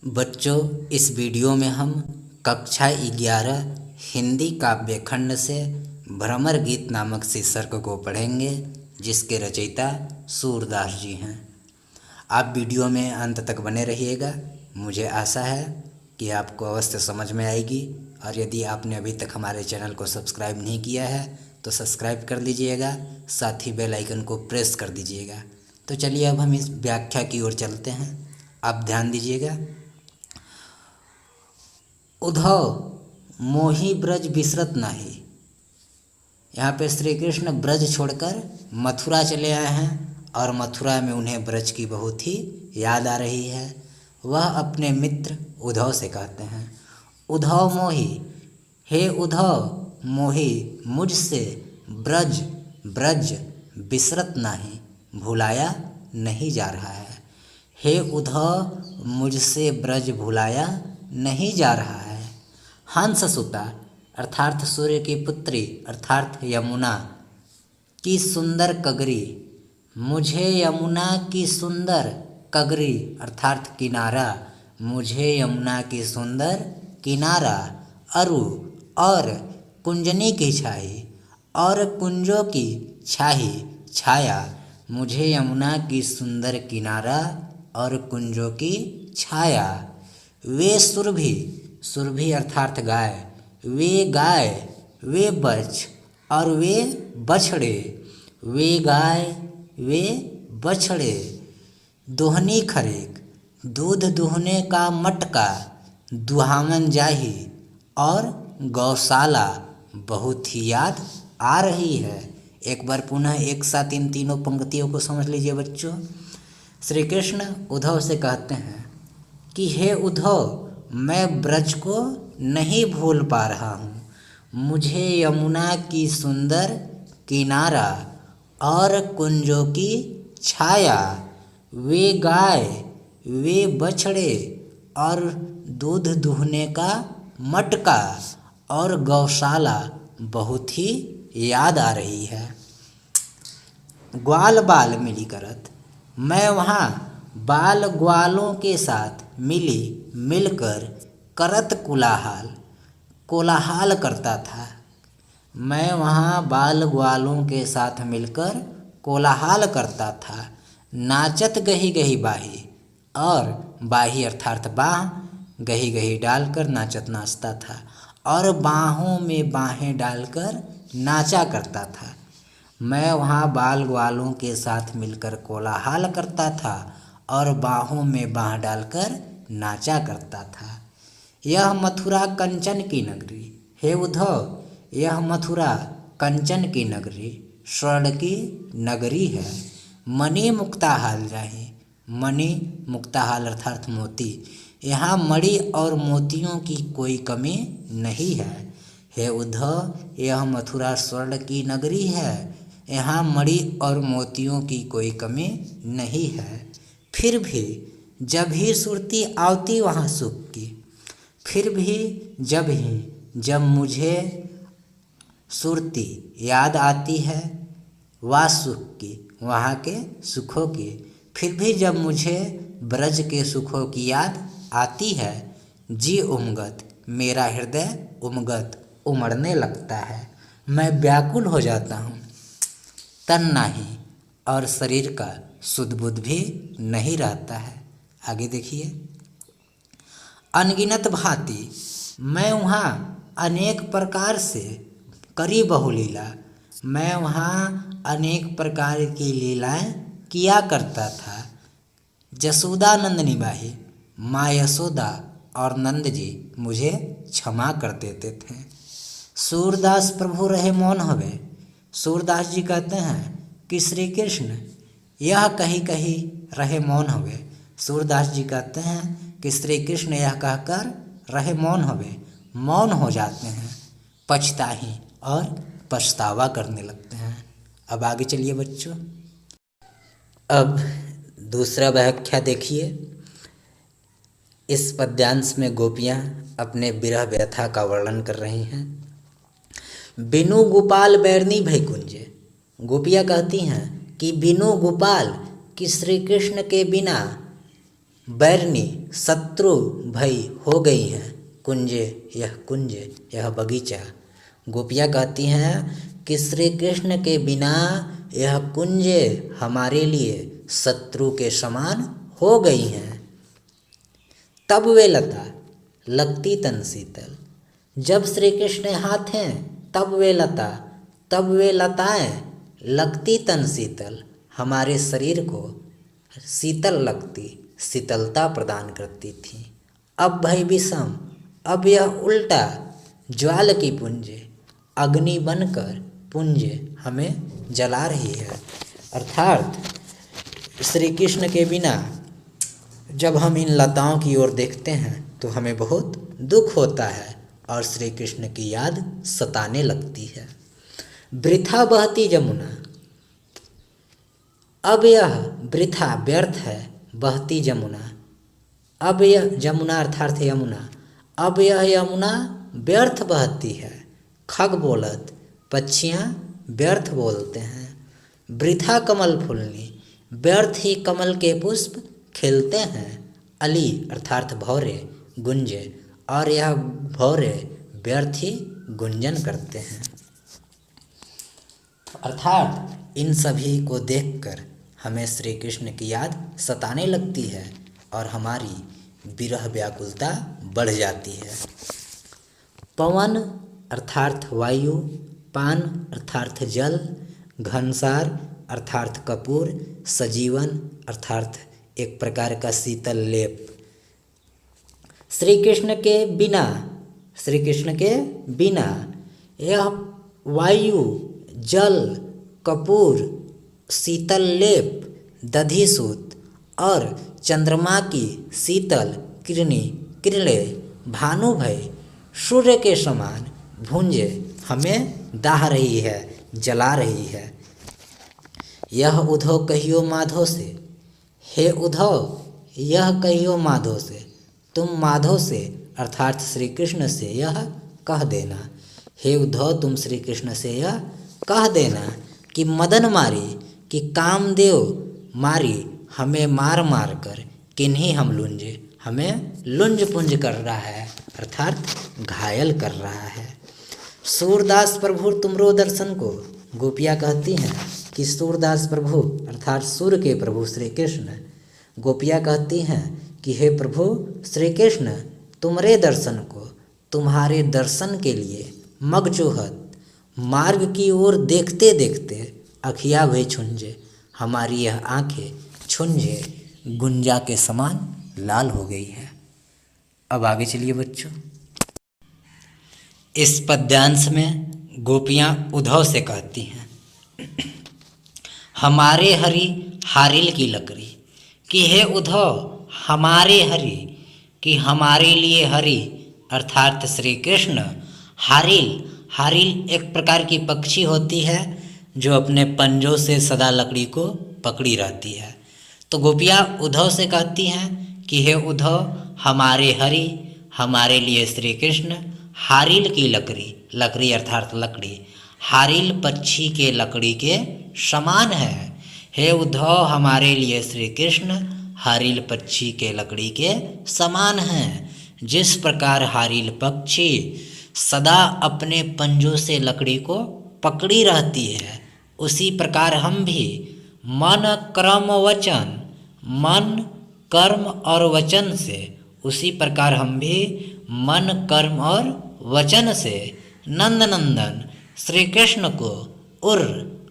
बच्चों, इस वीडियो में हम कक्षा 11 हिंदी काव्य खंड से भ्रमर गीत नामक शीर्षक को पढ़ेंगे, जिसके रचयिता सूरदास जी हैं। आप वीडियो में अंत तक बने रहिएगा। मुझे आशा है कि आपको अवश्य समझ में आएगी, और यदि आपने अभी तक हमारे चैनल को सब्सक्राइब नहीं किया है तो सब्सक्राइब कर लीजिएगा, साथ ही बेल आइकन को प्रेस कर दीजिएगा। तो चलिए अब हम इस व्याख्या की ओर चलते हैं। आप ध्यान दीजिएगा। उद्धव मोहि ब्रज बिसरत नाही। यहाँ पे श्री कृष्ण ब्रज छोड़कर मथुरा चले आए हैं और मथुरा में उन्हें ब्रज की बहुत ही याद आ रही है। वह अपने मित्र उद्धव से कहते हैं, उद्धव मोहि, हे उद्धव मोहि मुझसे ब्रज ब्रज बिसरत नाही, भुलाया नहीं जा रहा है। हे उद्धव मुझसे ब्रज भुलाया नहीं जा रहा है। हंस सुता अर्थात सूर्य की पुत्री अर्थात यमुना की सुंदर कगरी, मुझे यमुना की सुंदर कगरी अर्थात किनारा, मुझे यमुना की सुंदर किनारा, अरु और कुंजनी की छाई और कुंजों की छाई छाया, मुझे यमुना की सुंदर किनारा और कुंजों की छाया। वे सुरभि, सुरभि अर्थात गाय, वे गाय, वे बछ और वे बछड़े, वे गाय, वे बछड़े। दोहनी खरेक, दूध दुहने का मटका, दुहावन जाही और गौशाला बहुत ही याद आ रही है। एक बार पुनः एक साथ इन तीनों पंक्तियों को समझ लीजिए बच्चों। श्री कृष्ण उद्धव से कहते हैं कि हे उद्धव, मैं ब्रज को नहीं भूल पा रहा हूँ। मुझे यमुना की सुंदर किनारा और कुंजों की छाया, वे गाय, वे बछड़े और दूध दुहने का मटका और गौशाला बहुत ही याद आ रही है। ग्वाल बाल मिली करत, मैं वहाँ बाल ग्वालों के साथ मिलकर करत कोलाहल, कोलाहल करता था। मैं वहाँ बाल ग्वालों के साथ मिलकर कोलाहल करता था। नाचत गही गही बाही, और बाही अर्थात बाह, गही गही डालकर नाचत नाचता था और बाहों में बाहें डालकर नाचा करता था। मैं वहाँ बाल ग्वालों के साथ मिलकर कोलाहल करता था और बाहों में बाह डालकर नाचा करता था। यह मथुरा कंचन की नगरी, हे उद्धव, यह मथुरा कंचन की नगरी, स्वर्ण की नगरी है। मणि मुक्ताहाल जाही, मणि मुक्ताहाल अर्थात मोती, यहाँ मणि और मोतियों की कोई कमी नहीं है। हे उद्धव, यह मथुरा स्वर्ण की नगरी है, यहाँ मणि और मोतियों की कोई कमी नहीं है। फिर भी जब ही सुरती आवती वहाँ सुख की, फिर भी जब मुझे सुरती याद आती है वह सुख की, वहाँ के सुखों की, फिर भी जब मुझे ब्रज के सुखों की याद आती है, जी उमगत, मेरा हृदय उमगत उमड़ने लगता है। मैं व्याकुल हो जाता हूँ, तन नहीं और शरीर का सुध बुध भी नहीं रहता है। आगे देखिए। अनगिनत भांति, मैं वहाँ अनेक प्रकार से करी बहुलीला, मैं वहाँ अनेक प्रकार की लीलाएं किया करता था। जसोदा नंद निभाही, माँ यशोदा और नंद जी मुझे क्षमा कर देते थे। सूरदास प्रभु रहे मौन हवे, सूरदास जी कहते हैं कि श्री कृष्ण यह कहीं कहीं रहे मौन हवे। सूरदास जी कहते हैं कि श्री कृष्ण यह कहकर रहे मौन हवे, मौन हो जाते हैं, पछताही और पछतावा करने लगते हैं। अब आगे चलिए बच्चों। अब दूसरा व्याख्या देखिए। इस पद्यांश में गोपियाँ अपने विरह व्यथा का वर्णन कर रही हैं। बिनु गोपाल बैरनी भैकुंजे, गोपियाँ कहती हैं कि बिनु गोपाल कि श्री कृष्ण के बिना बैरनी शत्रु भई हो गई हैं कुंज यह बगीचा। गोपियाँ कहती हैं कि श्री कृष्ण के बिना यह कुंज हमारे लिए शत्रु के समान हो गई हैं। तब वे लता लगती तन शीतल। जब श्री कृष्ण हाथ हैं तब वे लताएं लगती तन शीतल, हमारे शरीर को शीतल लगती, शीतलता प्रदान करती थी। अब भई विषम, अब यह उल्टा ज्वाल की पुंज अग्नि बनकर पुंज हमें जला रही है। अर्थात श्री कृष्ण के बिना जब हम इन लताओं की ओर देखते हैं तो हमें बहुत दुख होता है और श्री कृष्ण की याद सताने लगती है। वृथा बहती यमुना, अब यह वृथा व्यर्थ है बहती यमुना। अब यह यमुना अर्थात यमुना, अब यह यमुना व्यर्थ बहती है। खग बोलत, पक्षियाँ व्यर्थ बोलते हैं। वृथा कमल फूलनी, व्यर्थ ही कमल के पुष्प खिलते हैं। अली अर्थात भौरे गुंजे, और यह भौरे व्यर्थ ही गुंजन करते हैं। अर्थात इन सभी को देखकर हमें श्री कृष्ण की याद सताने लगती है और हमारी विरह व्याकुलता बढ़ जाती है। पवन अर्थात वायु, पान अर्थात जल, घनसार अर्थात कपूर, सजीवन अर्थात एक प्रकार का शीतल लेप। श्री कृष्ण के बिना यह वायु, जल, कपूर, शीतल लेप, दधिसूत और चंद्रमा की शीतल किरणें भानु भय सूर्य के समान भुंजे हमें दाह रही है, जला रही है। यह उद्धव कहियो माधो से, हे उद्धव यह कहियो माधो से, तुम माधव से अर्थात श्री कृष्ण से यह कह देना। हे उद्धव तुम श्री कृष्ण से यह कह देना कि मदन मारी, कि कामदेव मारी हमें मार मार कर किन्हीं हम लुंजे, हमें लुंज पुंज कर रहा है अर्थात घायल कर रहा है। सूरदास प्रभु तुमरो दर्शन को, गोपियाँ कहती हैं कि सूरदास प्रभु अर्थात सूर के प्रभु श्री कृष्ण, गोपियाँ कहती हैं कि हे प्रभु श्री कृष्ण तुमरे दर्शन को, तुम्हारे दर्शन के लिए मगजोहत मार्ग की ओर देखते देखते अखिया भई छुंजे, हमारी यह आंखें छुंजे गुंजा के समान लाल हो गई है। अब आगे चलिए बच्चों। इस पद्यांश में गोपियाँ उद्धव से कहती हैं हमारे हरि हारिल की लकड़ी, कि हे उद्धव हमारे हरि, कि हमारे लिए हरि अर्थात श्री कृष्ण हारिल एक प्रकार की पक्षी होती है जो अपने पंजों से सदा लकड़ी को पकड़ी रहती है। तो गोपियाँ उद्धव से कहती हैं कि हे उद्धव हमारे हरि, हमारे लिए श्री कृष्ण हारिल की लकड़ी अर्थात लकड़ी हारिल पक्षी के लकड़ी के समान है। हे उद्धव हमारे लिए श्री कृष्ण हारिल पक्षी के लकड़ी के समान हैं। जिस प्रकार हारिल पक्षी सदा अपने पंजों से लकड़ी को पकड़ी रहती है, उसी प्रकार हम भी मन कर्म और वचन से, उसी प्रकार हम भी मन कर्म और वचन से नंदनंदन श्री कृष्ण को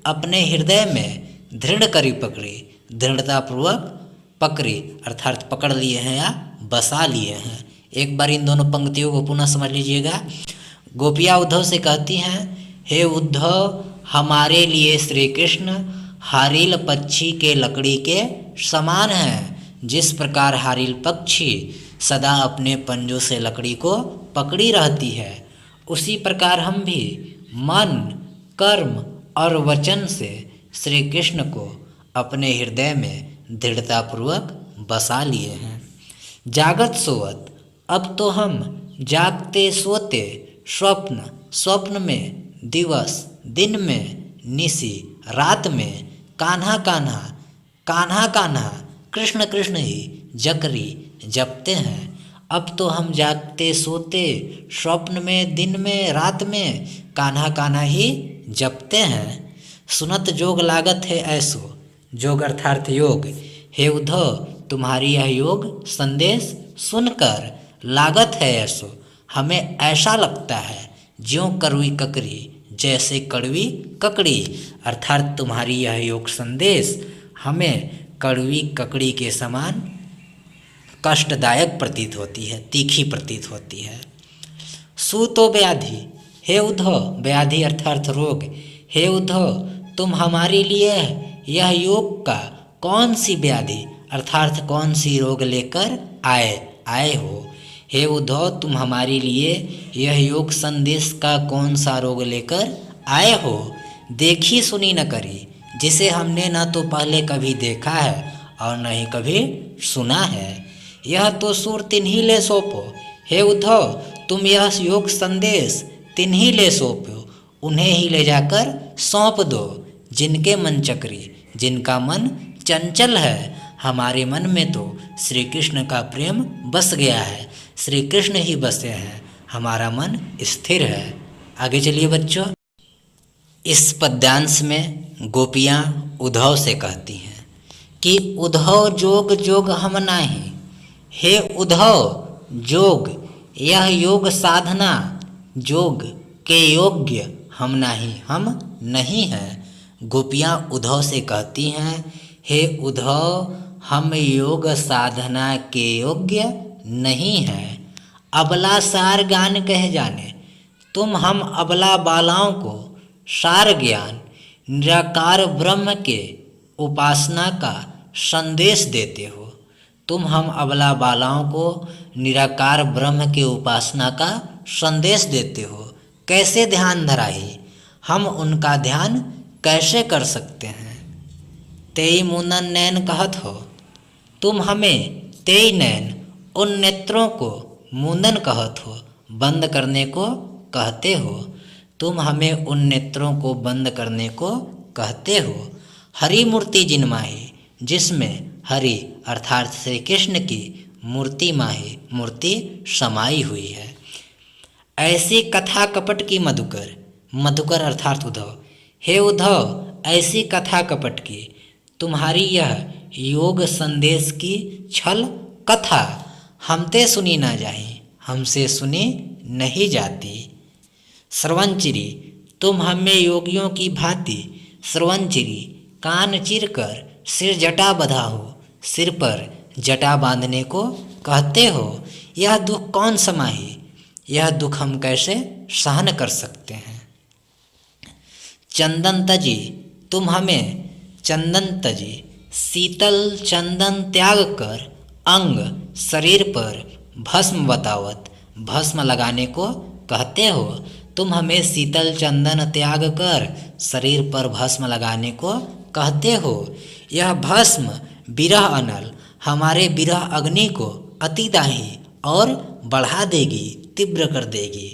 अपने हृदय में दृढ़ करी पकड़ी, दृढ़तापूर्वक पकड़ी अर्थात पकड़ लिए हैं या बसा लिए हैं। एक बार इन दोनों पंक्तियों को पुनः समझ लीजिएगा। गोपियाँ उद्धव से कहती हैं हे उद्धव हमारे लिए श्री कृष्ण हारिल पक्षी के लकड़ी के समान हैं। जिस प्रकार हारिल पक्षी सदा अपने पंजों से लकड़ी को पकड़ी रहती है, उसी प्रकार हम भी मन कर्म और वचन से श्री कृष्ण को अपने हृदय में दृढ़तापूर्वक बसा लिए हैं। जागत सोवत, अब तो हम जागते सोते, स्वप्न में, दिवस दिन में, निशी रात में, कान्हा कान्हा कृष्ण कृष्ण ही जकरी जपते हैं। अब तो हम जागते सोते स्वप्न में दिन में रात में कान्हा कान्हा ही जपते हैं। सुनत जोग लागत है ऐसो, जोग अर्थार्थ योग। हे उद्धव तुम्हारी यह योग संदेश सुनकर लागत है ऐसो, हमें ऐसा लगता है ज्यों कड़वी ककड़ी, जैसे कड़वी ककड़ी। अर्थात तुम्हारी यह योग संदेश हमें कड़वी ककड़ी के समान कष्टदायक प्रतीत होती है, तीखी प्रतीत होती है। सूतो व्याधि, हे उद्धव, व्याधि अर्थात रोग। हे उद्धव तुम हमारे लिए यह योग का कौन सी व्याधि अर्थात कौन सी रोग लेकर आए हो। हे उद्धव तुम हमारे लिए यह योग संदेश का कौन सा रोग लेकर आए हो। देखी सुनी न करी, जिसे हमने न तो पहले कभी देखा है और न ही कभी सुना है। यह तो सुर तिन्हीं ले सौंपो। हे उद्धव तुम यह योग संदेश तिन्हीं ले सौंपो, उन्हें ही ले जाकर सौंप दो, जिनके मन चक्री, जिनका मन चंचल है। हमारे मन में तो श्री कृष्ण का प्रेम बस गया है, श्री कृष्ण ही बसे हैं, हमारा मन स्थिर है। आगे चलिए बच्चों। इस पद्यांश में गोपियाँ उद्धव से कहती हैं कि उद्धव जोग जोग हम नाही। हे उद्धव जोग, यह योग साधना जोग के योग्य हम नहीं हैं। गोपियाँ उद्धव से कहती हैं, हे उद्धव हम योग साधना के योग्य नहीं हैं। अबला सार ज्ञान कह जाने, तुम हम अबला बालाओं को सार ज्ञान निराकार ब्रह्म के उपासना का संदेश देते हो। तुम हम अबला बालाओं को निराकार ब्रह्म के उपासना का संदेश देते हो। कैसे ध्यान धराही, हम उनका ध्यान कैसे कर सकते हैं। तेई मुनन नैन कहत हो, तुम हमें तेई नैन उन नेत्रों को मुंदन कहत हो, बंद करने को कहते हो। तुम हमें उन नेत्रों को बंद करने को कहते हो। हरि मूर्ति जिनमाही, जिसमें हरि अर्थात श्री कृष्ण की मूर्ति माही, मूर्ति समाई हुई है। ऐसी कथा कपट की मधुकर, मधुकर अर्थात उद्धव। हे उद्धव ऐसी कथा कपट की, तुम्हारी यह योग संदेश की छल कथा हमते सुनी ना जाही, हमसे सुनी नहीं जाती। श्रवणचिरी, तुम हमें योगियों की भांति श्रवणचिरी कान चीर कर सिर जटा बधाओ, सिर पर जटा बांधने को कहते हो। यह दुख कौन समाही, यह दुख हम कैसे सहन कर सकते हैं। चंदन तजी, तुम हमें चंदन तजी शीतल चंदन त्याग कर अंग शरीर पर भस्म बतावत, भस्म लगाने को कहते हो। तुम हमें शीतल चंदन त्याग कर शरीर पर भस्म लगाने को कहते हो। यह भस्म विरह अनल, हमारे विरह अग्नि को अतिदाही और बढ़ा देगी, तीव्र कर देगी।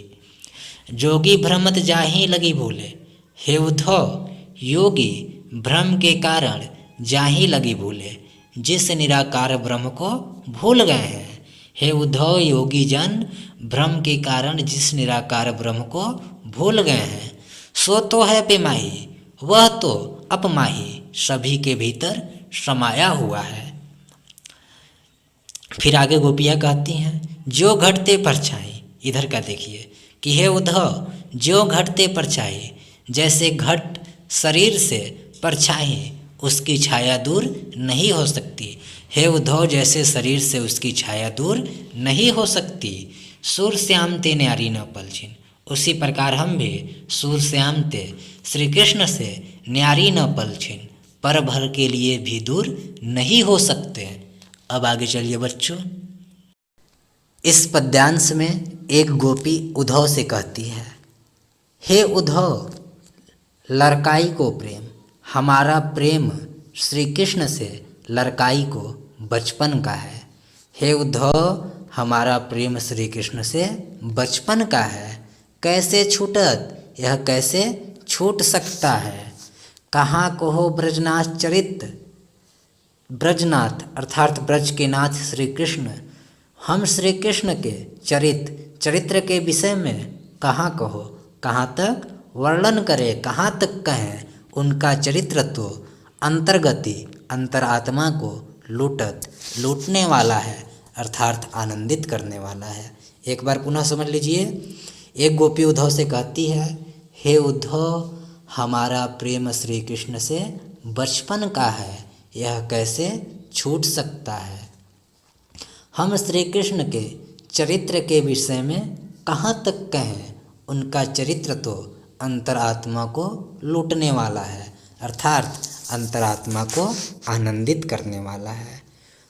जोगी भ्रमत जाही लगी भूले, हे उद्धव योगी भ्रम के कारण जाही लगी भूले, जिस निराकार ब्रह्म को भूल गए हैं। हे उद्धव योगी जन भ्रम के कारण जिस निराकार ब्रह्म को भूल गए हैं। सो तो है बेमाही, वह तो अपमाही, सभी के भीतर समाया हुआ है। फिर आगे गोपियाँ कहती हैं, जो घटते परछाई, इधर का देखिए कि हे उद्धव जो घटते परछाई, जैसे घट शरीर से परछाई उसकी छाया दूर नहीं हो सकती। हे उद्धव जैसे शरीर से उसकी छाया दूर नहीं हो सकती। सूर श्याम ते न्यारी न पलछिन, उसी प्रकार हम भी सूर श्याम ते श्री कृष्ण से न्यारी न पलछिन, पर भर के लिए भी दूर नहीं हो सकते। अब आगे चलिए बच्चों। इस पद्यांश में एक गोपी उद्धव से कहती है, हे उद्धव लड़काई को प्रेम, हमारा प्रेम श्री कृष्ण से लड़काई को बचपन का है। हे उद्धव हमारा प्रेम श्री कृष्ण से बचपन का है, कैसे छूटत, यह कैसे छूट सकता है। कहाँ को हो ब्रजनाथ चरित, ब्रजनाथ अर्थात ब्रज के नाथ श्री कृष्ण, हम श्री कृष्ण के चरित्र के विषय में कहाँ कहो, कहाँ तक वर्णन करें, कहाँ तक कहें उनका चरित्र तो अंतर्गति अंतरात्मा को लूटने वाला है अर्थात आनंदित करने वाला है। एक बार पुनः समझ लीजिए। एक गोपी उद्धव से कहती है, हे उद्धव हमारा प्रेम श्री कृष्ण से बचपन का है, यह कैसे छूट सकता है। हम श्री कृष्ण के चरित्र के विषय में कहाँ तक कहें, उनका चरित्र तो अंतरात्मा को लूटने वाला है अर्थात अंतरात्मा को आनंदित करने वाला है।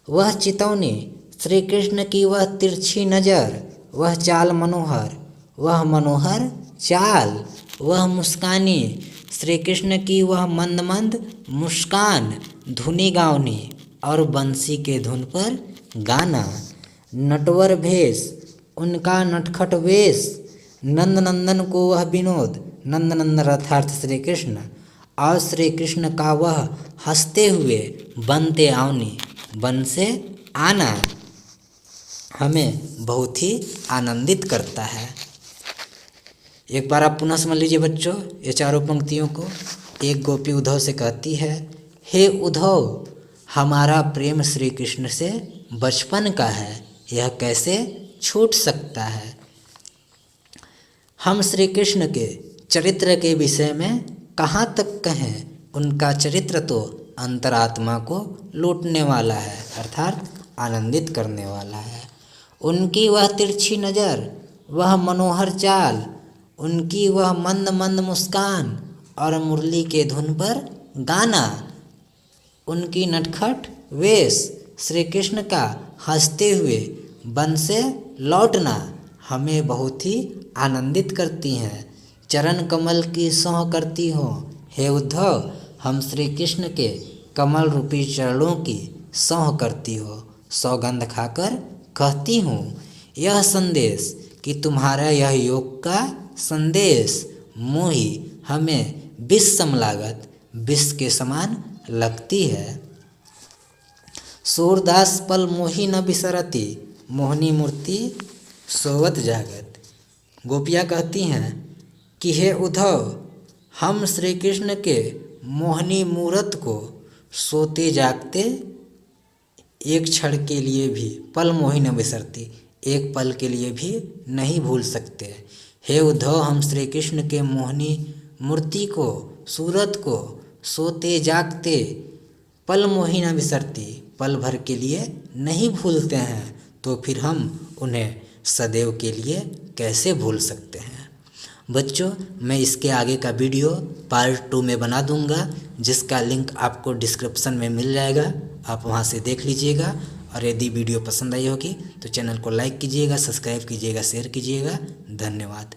वह चितौनी श्री कृष्ण की, वह तिरछी नज़र, वह चाल मनोहर, वह मनोहर चाल, वह मुस्कानी श्री कृष्ण की, वह मंद मंद मुस्कान, धुनी गावनी और बंसी के धुन पर गाना, नटवर भेष उनका नटखट वेश, नंद नंदन को वह विनोद, नंद नंदन अर्थात श्री कृष्ण, और श्री कृष्ण का वह हंसते हुए बनते आवनी, बन से आना हमें बहुत ही आनंदित करता है। एक बार आप पुनः समझ लीजिए बच्चों ये चारों पंक्तियों को। एक गोपी उद्धव से कहती है, हे उद्धव हमारा प्रेम श्री कृष्ण से बचपन का है, यह कैसे छूट सकता है। हम श्री कृष्ण के चरित्र के विषय में कहाँ तक कहें, उनका चरित्र तो अंतरात्मा को लूटने वाला है अर्थात आनंदित करने वाला है। उनकी वह तिरछी नज़र, वह मनोहर चाल, उनकी वह मंद मंद मुस्कान और मुरली के धुन पर गाना, उनकी नटखट वेश, श्री कृष्ण का हंसते हुए वन से लौटना हमें बहुत ही आनंदित करती हैं। चरण कमल की सौं करती हो, हे उद्धव हम श्री कृष्ण के कमल रूपी चरणों की सौं करती हो, सौगंध खाकर कहती हूँ यह संदेश कि तुम्हारा यह योग का संदेश मोही हमें विष समलागत, विष के समान लगती है। सूरदास पल मोही न बिसरती, मोहनी मूर्ति सोवत जागत। गोपियाँ कहती हैं कि हे उद्धव हम श्री कृष्ण के मोहनी मूर्त को सोते जागते एक क्षण के लिए भी, पल मोही न बिसरती, एक पल के लिए भी नहीं भूल सकते। हे उद्धव हम श्री कृष्ण के मोहनी मूर्ति को, सूरत को सोते जागते पल मोही न बिसरती, पल भर के लिए नहीं भूलते हैं, तो फिर हम उन्हें सदैव के लिए कैसे भूल सकते हैं। बच्चों मैं इसके आगे का वीडियो पार्ट 2 में बना दूंगा, जिसका लिंक आपको डिस्क्रिप्शन में मिल जाएगा, आप वहां से देख लीजिएगा। और यदि वीडियो पसंद आई होगी तो चैनल को लाइक कीजिएगा, सब्सक्राइब कीजिएगा, शेयर कीजिएगा। धन्यवाद।